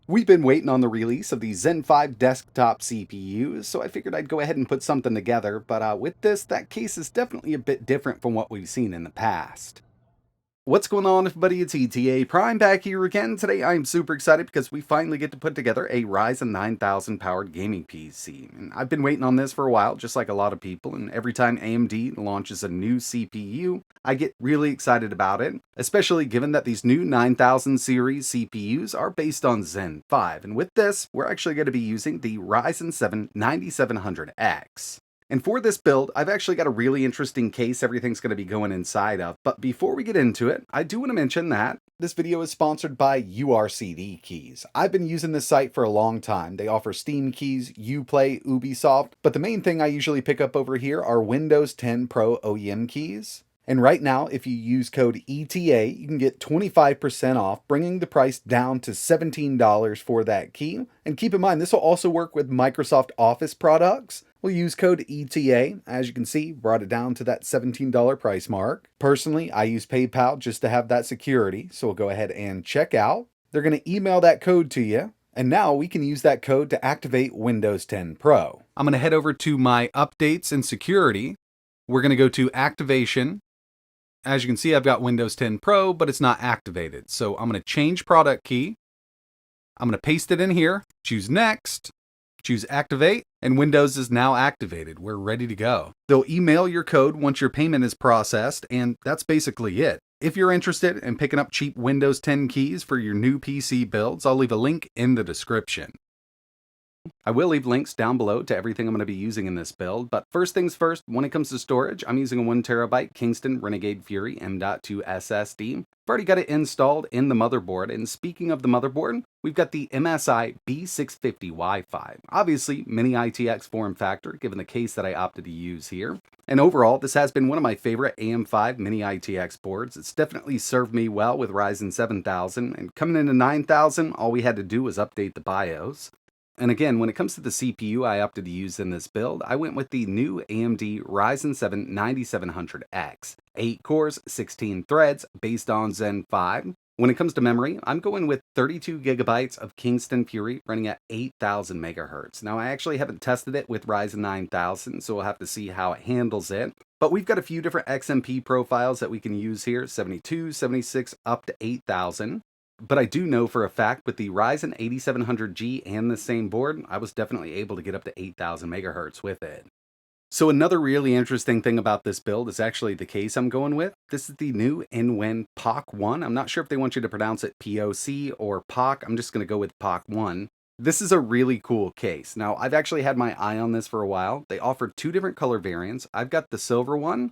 We've been waiting on the release of the Zen 5 desktop CPUs, so I figured I'd go ahead and put something together, but with this, that case is definitely a bit different from what we've seen in the past. What's going on, everybody? It's ETAPRIME back here again. Today I'm super excited because we finally get to put together a Ryzen 9000 powered gaming PC. And I've been waiting on this for a while, just like a lot of people, and every time AMD launches a new CPU, I get really excited about it, especially given that these new 9000 series CPUs are based on Zen 5. And with this, we're actually going to be using the Ryzen 7 9700X. And for this build, I've actually got a really interesting case everything's going to be going inside of. But before we get into it, I do want to mention that this video is sponsored by Urcdkeys. I've been using this site for a long time. They offer Steam keys, Uplay, Ubisoft, but the main thing I usually pick up over here are Windows 10 Pro OEM keys. And right now, if you use code ETA, you can get 25% off, bringing the price down to $17 for that key. And keep in mind, this will also work with Microsoft Office products. We'll use code ETA. As you can see, brought it down to that $17 price mark. Personally, I use PayPal just to have that security, so we'll go ahead and check out. They're going to email that code to you. And now we can use that code to activate Windows 10 Pro. I'm going to head over to my updates and security. We're going to go to activation. As you can see, I've got Windows 10 Pro, but it's not activated. So I'm going to change product key. I'm going to paste it in here, choose next, choose activate, and Windows is now activated. We're ready to go. They'll email your code once your payment is processed, and that's basically it. If you're interested in picking up cheap Windows 10 keys for your new PC builds, I'll leave a link in the description. I will leave links down below to everything I'm going to be using in this build, but first things first, when it comes to storage, I'm using a 1TB Kingston Renegade Fury M.2 SSD. I've already got it installed in the motherboard, and speaking of the motherboard, we've got the MSI B650 Wi-Fi. Obviously, mini ITX form factor, given the case that I opted to use here. And overall, this has been one of my favorite AM5 mini ITX boards. It's definitely served me well with Ryzen 7000, and coming into 9000, all we had to do was update the BIOS. And again, when it comes to the CPU I opted to use in this build, I went with the new AMD Ryzen 7 9700X. 8 cores, 16 threads, based on Zen 5. When it comes to memory, I'm going with 32 gigabytes of Kingston Fury running at 8000 megahertz. Now, I actually haven't tested it with Ryzen 9000, so we'll have to see how it handles it. But we've got a few different XMP profiles that we can use here, 72, 76, up to 8000. But I do know for a fact with the Ryzen 8700G and the same board, I was definitely able to get up to 8000 megahertz with it. So another really interesting thing about this build is actually the case I'm going with. This is the new INWIN POC One. I'm not sure if they want you to pronounce it POC or POC. I'm just going to go with POC One. This is a really cool case. Now, I've actually had my eye on this for a while. They offer two different color variants. I've got the silver one,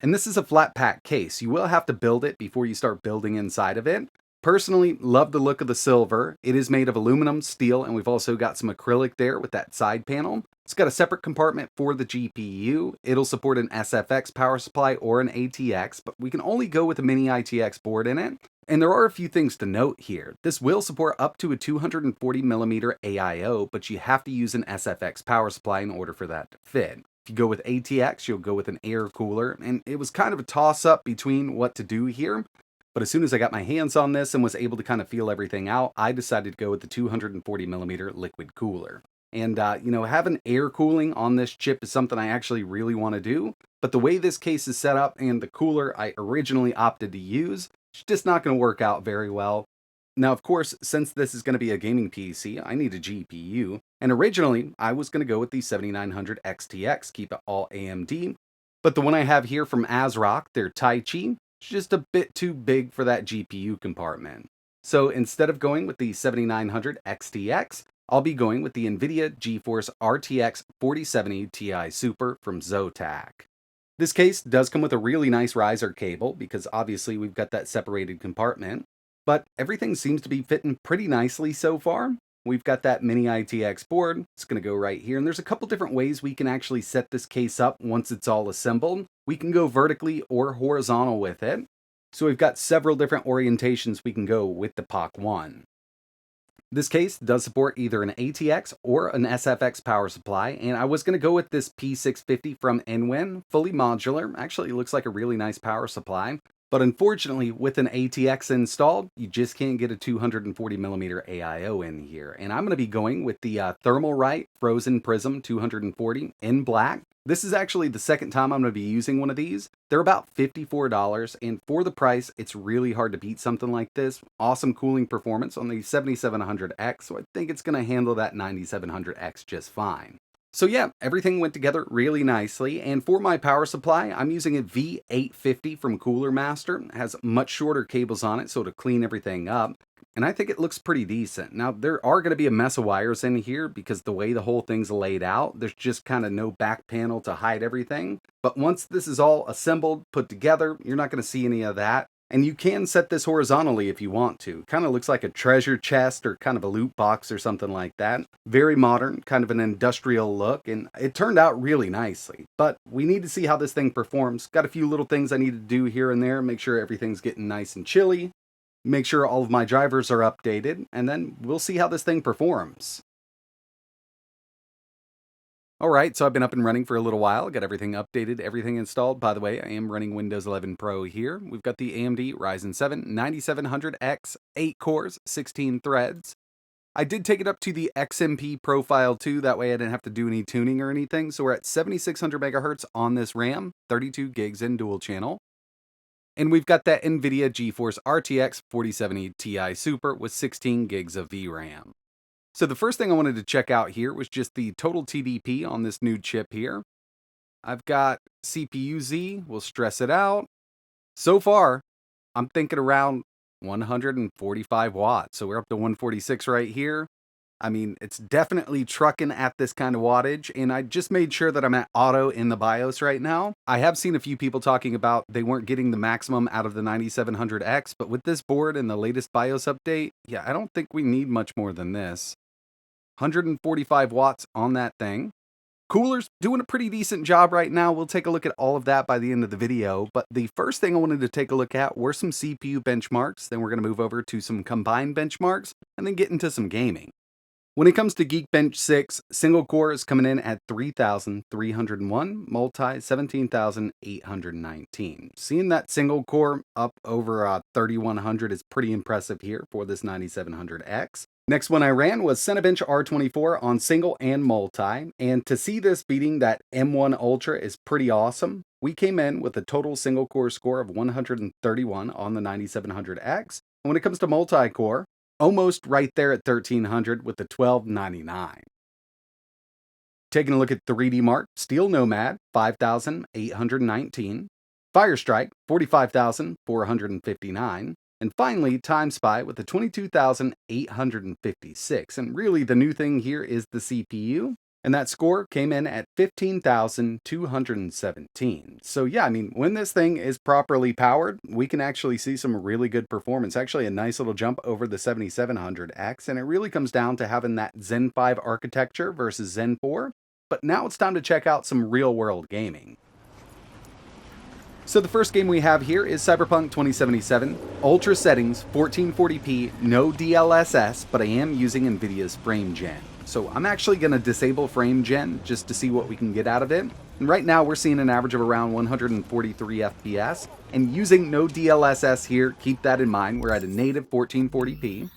and this is a flat pack case. You will have to build it before you start building inside of it. Personally, love the look of the silver. It is made of aluminum, steel, and we've also got some acrylic there with that side panel. It's got a separate compartment for the GPU. It'll support an SFX power supply or an ATX, but we can only go with a mini ITX board in it. And there are a few things to note here. This will support up to a 240mm AIO, but you have to use an SFX power supply in order for that to fit. If you go with ATX, you'll go with an air cooler, and it was kind of a toss-up between what to do here. But as soon as I got my hands on this and was able to kind of feel everything out, I decided to go with the 240mm liquid cooler. And, having air cooling on this chip is something I actually really want to do. But the way this case is set up and the cooler I originally opted to use, it's just not going to work out very well. Now, of course, since this is going to be a gaming PC, I need a GPU. And originally, I was going to go with the 7900 XTX, keep it all AMD. But the one I have here from ASRock, their Taichi, it's just a bit too big for that GPU compartment. So instead of going with the 7900 XTX, I'll be going with the NVIDIA GeForce RTX 4070 Ti Super from Zotac. This case does come with a really nice riser cable because obviously we've got that separated compartment, but everything seems to be fitting pretty nicely so far. We've got that mini ITX board. It's going to go right here. And there's a couple different ways we can actually set this case up once it's all assembled. We can go vertically or horizontal with it. So we've got several different orientations we can go with the POC One. This case does support either an ATX or an SFX power supply, and I was going to go with this P650 from INWIN, fully modular. Actually, it looks like a really nice power supply. But unfortunately, with an ATX installed, you just can't get a 240mm AIO in here. And I'm going to be going with the Thermal Right Frozen Prism 240 in black. This is actually the second time I'm going to be using one of these. They're about $54, and for the price, it's really hard to beat something like this. Awesome cooling performance on the 7700X, so I think it's going to handle that 9700X just fine. So yeah, everything went together really nicely, and for my power supply, I'm using a V850 from Cooler Master. It has much shorter cables on it, so to clean everything up, and I think it looks pretty decent. Now, there are going to be a mess of wires in here because the way the whole thing's laid out, there's just kind of no back panel to hide everything. But once this is all assembled, put together, you're not going to see any of that. And you can set this horizontally if you want to. Kind of looks like a treasure chest or kind of a loot box or something like that. Very modern, kind of an industrial look, and it turned out really nicely. But we need to see how this thing performs. Got a few little things I need to do here and there, make sure everything's getting nice and chilly, make sure all of my drivers are updated, and then we'll see how this thing performs. Alright, so I've been up and running for a little while, got everything updated, everything installed. By the way, I am running Windows 11 Pro here. We've got the AMD Ryzen 9700X, 8 cores, 16 threads. I did take it up to the XMP profile too, that way I didn't have to do any tuning or anything. So we're at 7600 megahertz on this RAM, 32 gigs in dual channel. And we've got that NVIDIA GeForce RTX 4070 Ti Super with 16 gigs of VRAM. So the first thing I wanted to check out here was just the total TDP on this new chip here. I've got CPU-Z, we'll stress it out. So far, I'm thinking around 145 watts. So we're up to 146 right here. I mean, it's definitely trucking at this kind of wattage, and I just made sure that I'm at auto in the BIOS right now. I have seen a few people talking about they weren't getting the maximum out of the 9700X, but with this board and the latest BIOS update, yeah, I don't think we need much more than this. 145 watts on that thing. Cooler's doing a pretty decent job right now. We'll take a look at all of that by the end of the video, but the first thing I wanted to take a look at were some CPU benchmarks. Then we're going to move over to some combined benchmarks and then get into some gaming. When it comes to Geekbench 6, single core is coming in at 3,301, multi 17,819. Seeing that single core up over 3,100 is pretty impressive here for this 9700X. Next one I ran was Cinebench R24 on single and multi, and to see this beating that M1 Ultra is pretty awesome. We came in with a total single core score of 131 on the 9700X, and when it comes to multi-core, almost right there at 1,300 with the 1299. Taking a look at 3D Mark, Steel Nomad, 5,819, Firestrike, 45,459, and finally, Time Spy with the 22,856. And really, the new thing here is the CPU. And that score came in at 15,217. So yeah, I mean, when this thing is properly powered, we can actually see some really good performance. Actually, a nice little jump over the 7700X. And it really comes down to having that Zen 5 architecture versus Zen 4. But now it's time to check out some real-world gaming. So the first game we have here is Cyberpunk 2077, Ultra settings, 1440p, no DLSS, but I am using NVIDIA's Frame Gen. So I'm actually going to disable Frame Gen just to see what we can get out of it. And right now we're seeing an average of around 143 FPS, and using no DLSS here, keep that in mind, we're at a native 1440p.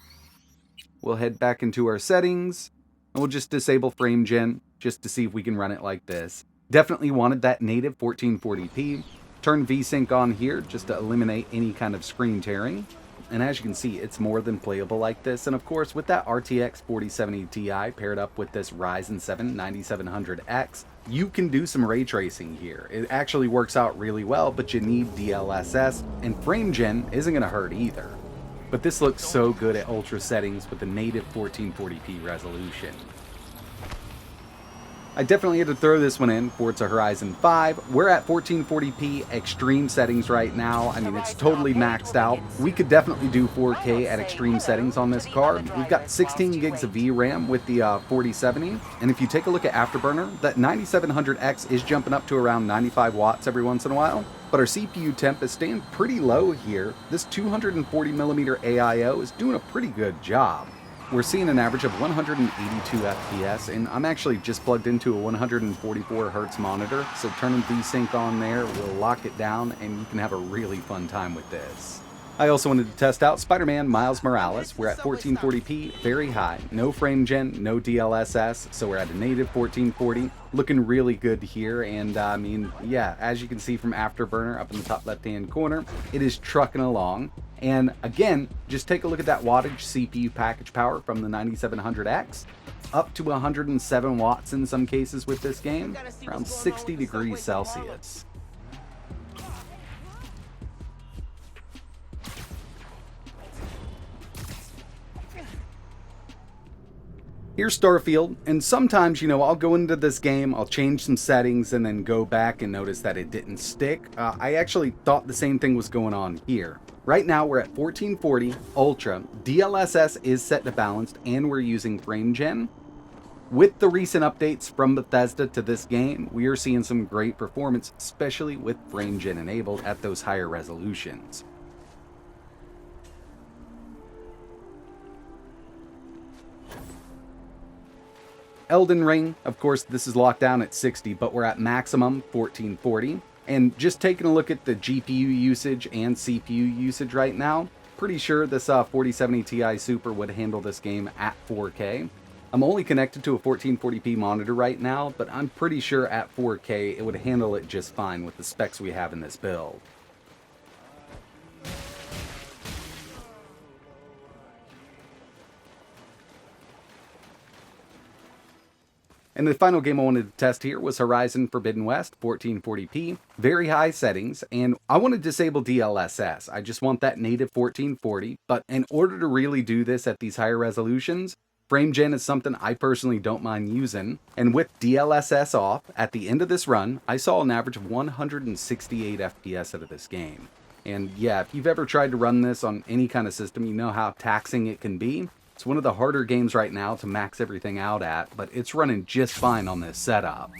We'll head back into our settings, and we'll just disable Frame Gen just to see if we can run it like this. Definitely wanted that native 1440p. Turn VSync on here just to eliminate any kind of screen tearing. And as you can see, it's more than playable like this. And of course, with that RTX 4070 Ti paired up with this Ryzen 9700X, you can do some ray tracing here. It actually works out really well, but you need DLSS, and Frame Gen isn't going to hurt either. But this looks so good at ultra settings with the native 1440p resolution. I definitely had to throw this one in. Forza Horizon 5. We're at 1440p extreme settings right now. I mean, it's totally maxed out. We could definitely do 4K at extreme settings on this card. We've got 16 gigs of VRAM with the 4070. And if you take a look at Afterburner, that 9700X is jumping up to around 95 watts every once in a while. But our CPU temp is staying pretty low here. This 240mm AIO is doing a pretty good job. We're seeing an average of 182 FPS, and I'm actually just plugged into a 144 Hz monitor, so turning VSync on there will lock it down, and you can have a really fun time with this. I also wanted to test out Spider-Man Miles Morales. We're at 1440p, very high, no frame gen, no DLSS, so we're at a native 1440, looking really good here, and I mean, yeah, as you can see from Afterburner up in the top left-hand corner, it is trucking along. And again, just take a look at that wattage CPU package power from the 9700X, up to 107 watts in some cases with this game, around 60 degrees Celsius. Here's Starfield, and sometimes, I'll go into this game, I'll change some settings, and then go back and notice that it didn't stick. I actually thought the same thing was going on here. Right now, we're at 1440 Ultra, DLSS is set to balanced, and we're using frame gen. With the recent updates from Bethesda to this game, we are seeing some great performance, especially with frame gen enabled at those higher resolutions. Elden Ring, of course, this is locked down at 60, but we're at maximum 1440. And just taking a look at the GPU usage and CPU usage right now, pretty sure this 4070 Ti Super would handle this game at 4K. I'm only connected to a 1440p monitor right now, but I'm pretty sure at 4K it would handle it just fine with the specs we have in this build. And the final game I wanted to test here was Horizon Forbidden West, 1440p, very high settings, and I want to disable DLSS. I just want that native 1440, but in order to really do this at these higher resolutions, frame gen is something I personally don't mind using, and with DLSS off, at the end of this run, I saw an average of 168 FPS out of this game. And yeah, if you've ever tried to run this on any kind of system, you know how taxing it can be. It's one of the harder games right now to max everything out at, but it's running just fine on this setup.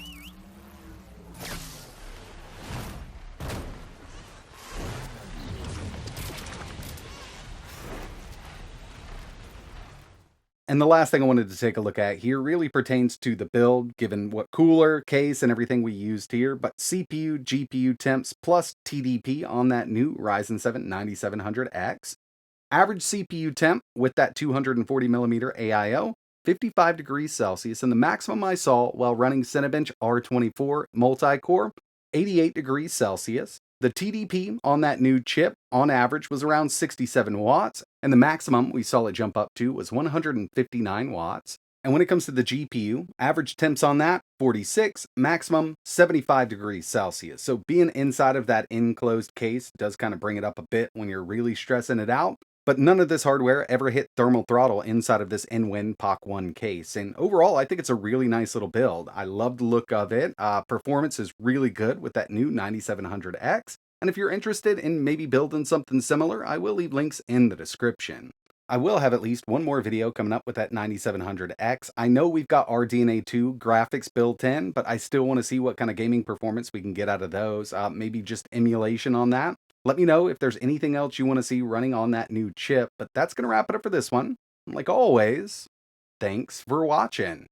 And the last thing I wanted to take a look at here really pertains to the build, given what cooler, case, and everything we used here, but CPU, GPU temps, plus TDP on that new Ryzen 9700X. Average CPU temp with that 240mm AIO, 55 degrees Celsius, and the maximum I saw while running Cinebench R24 multi-core, 88 degrees Celsius. The TDP on that new chip, on average, was around 67 watts, and the maximum we saw it jump up to was 159 watts. And when it comes to the GPU, average temps on that, 46, maximum 75 degrees Celsius. So being inside of that enclosed case does kind of bring it up a bit when you're really stressing it out. But none of this hardware ever hit thermal throttle inside of this INWIN POC One case. And overall, I think it's a really nice little build. I love the look of it. Performance is really good with that new 9700X. And if you're interested in maybe building something similar, I will leave links in the description. I will have at least one more video coming up with that 9700X. I know we've got RDNA 2 graphics built in, but I still want to see what kind of gaming performance we can get out of those. Maybe just emulation on that. Let me know if there's anything else you want to see running on that new chip, but that's going to wrap it up for this one. Like always, thanks for watching.